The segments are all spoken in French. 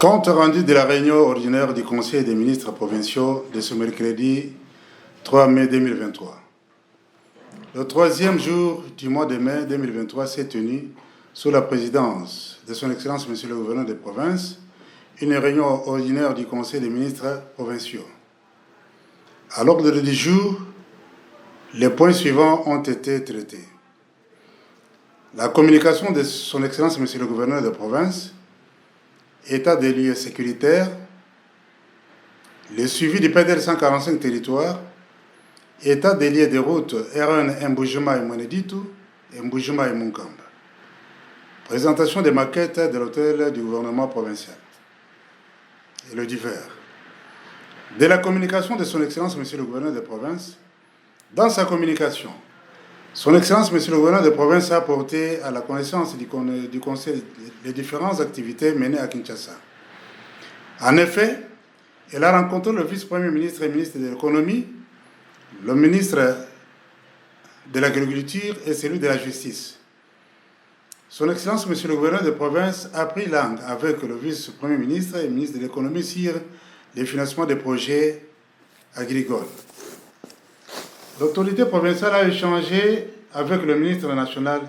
Compte rendu de la réunion ordinaire du Conseil des ministres provinciaux de ce mercredi 3 mai 2023. Le troisième jour du mois de mai 2023 s'est tenu, sous la présidence de son Excellence Monsieur le Gouverneur des provinces, une réunion ordinaire du Conseil des ministres provinciaux. À l'ordre du jour, les points suivants ont été traités. La communication de son Excellence Monsieur le Gouverneur des provinces, état des lieux sécuritaires, le suivi du PDL 145 territoires, état des lieux des routes R1 Mboujima et Mweneditu et Mboujima et Munkamba. Présentation des maquettes de l'hôtel du gouvernement provincial. Et le divers. De la communication de son Excellence Monsieur le Gouverneur des provinces, dans sa communication, son Excellence Monsieur le Gouverneur des provinces a porté à la connaissance du Conseil les différentes activités menées à Kinshasa. En effet, elle a rencontré le vice-premier ministre et ministre de l'économie, le ministre de l'agriculture et celui de la justice. Son Excellence Monsieur le Gouverneur des provinces a pris langue avec le vice-premier ministre et ministre de l'économie sur les financements des projets agricoles. L'autorité provinciale a échangé avec le ministre national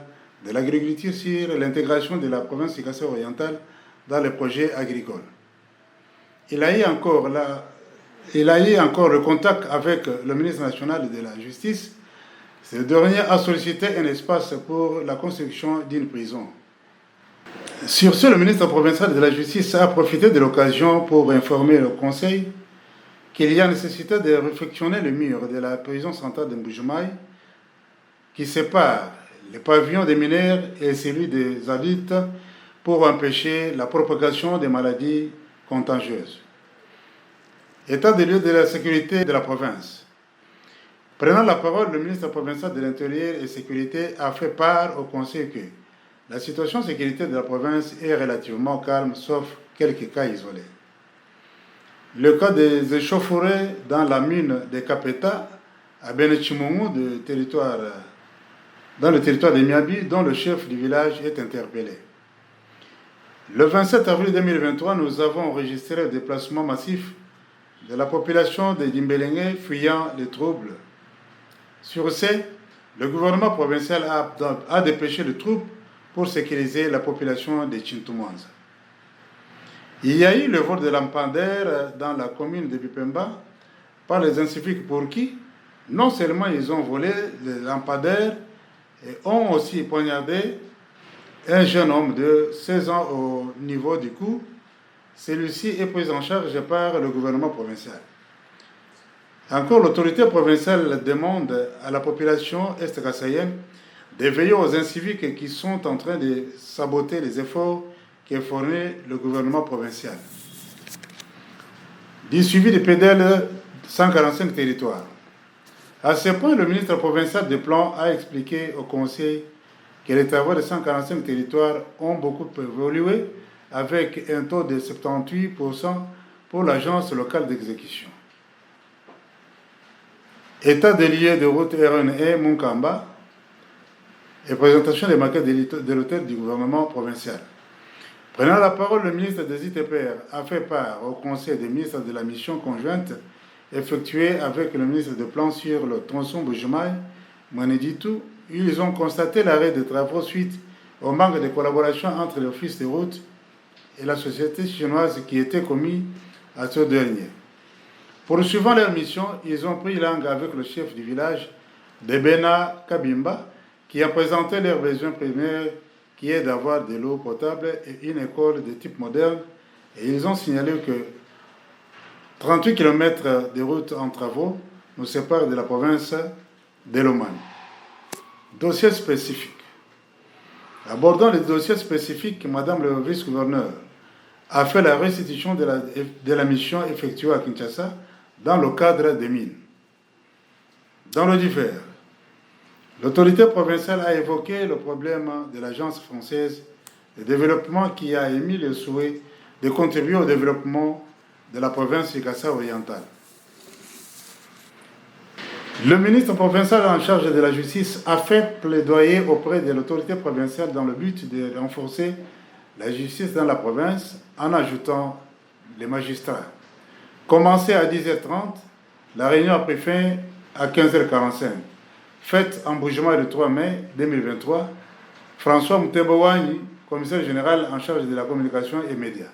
de l'Agriculture sur l'intégration de la province du Kasaï oriental dans les projets agricoles. Il a eu encore le contact avec le ministre national de la Justice. Ce dernier a sollicité un espace pour la construction d'une prison. Sur ce, le ministre provincial de la Justice a profité de l'occasion pour informer le Conseil qu'il y a nécessité de réfectionner le mur de la prison centrale de Mboujima qui sépare le pavillon des mineurs et celui des adultes pour empêcher la propagation des maladies contagieuses. État des lieux de la sécurité de la province. Prenant la parole, le ministre provincial de l'Intérieur et Sécurité a fait part au Conseil que la situation de sécurité de la province est relativement calme, sauf quelques cas isolés. Le cas des échauffourées dans la mine de Kapeta à Benechimoumou, dans le territoire de Miabi, dont le chef du village est interpellé. Le 27 avril 2023, nous avons enregistré le déplacement massif de la population de Dimbelenge fuyant les troubles. Sur ce, le gouvernement provincial a dépêché les troupes pour sécuriser la population de Chintumwanza. Il y a eu le vol de lampadaires dans la commune de Bipemba par les inciviques pour qui, non seulement ils ont volé les lampadaires, et ont aussi poignardé un jeune homme de 16 ans au niveau du cou. Celui-ci est pris en charge par le gouvernement provincial. Encore, l'autorité provinciale demande à la population est-kassaïenne de veiller aux inciviques qui sont en train de saboter les efforts qui fournit le gouvernement provincial. Du suivi des PDL 145 territoires. À ce point, le ministre provincial des Plans a expliqué au Conseil que les travaux de 145 territoires ont beaucoup évolué avec un taux de 78% pour l'agence locale d'exécution. État des lieux de route R1 et Munkamba et présentation des maquettes de l'hôtel du gouvernement provincial. Prenant la parole, le ministre des ITPR a fait part au Conseil des ministres de la mission conjointe effectuée avec le ministre des Plans sur le tronçon Mboujima Mweneditu. Ils ont constaté l'arrêt des travaux suite au manque de collaboration entre l'Office des routes et la société chinoise qui était commis à ce dernier. Poursuivant leur mission, ils ont pris langue avec le chef du village de Bena Kabimba qui a présenté leurs besoins primaires qui est d'avoir de l'eau potable et une école de type moderne. Et ils ont signalé que 38 km de route en travaux nous séparent de la province de l'Oman. Dossier spécifique. Abordant les dossiers spécifiques, Madame le vice-gouverneur a fait la restitution de la mission effectuée à Kinshasa dans le cadre des mines. Dans le divers, l'autorité provinciale a évoqué le problème de l'Agence française de développement qui a émis le souhait de contribuer au développement de la province du Kasaï oriental. Le ministre provincial en charge de la justice a fait plaidoyer auprès de l'autorité provinciale dans le but de renforcer la justice dans la province en ajoutant les magistrats. Commencée à 10h30, la réunion a pris fin à 15h45. Fête en Bougement le 3 mai 2023, François Moutembo Wagni, commissaire général en charge de la communication et médias.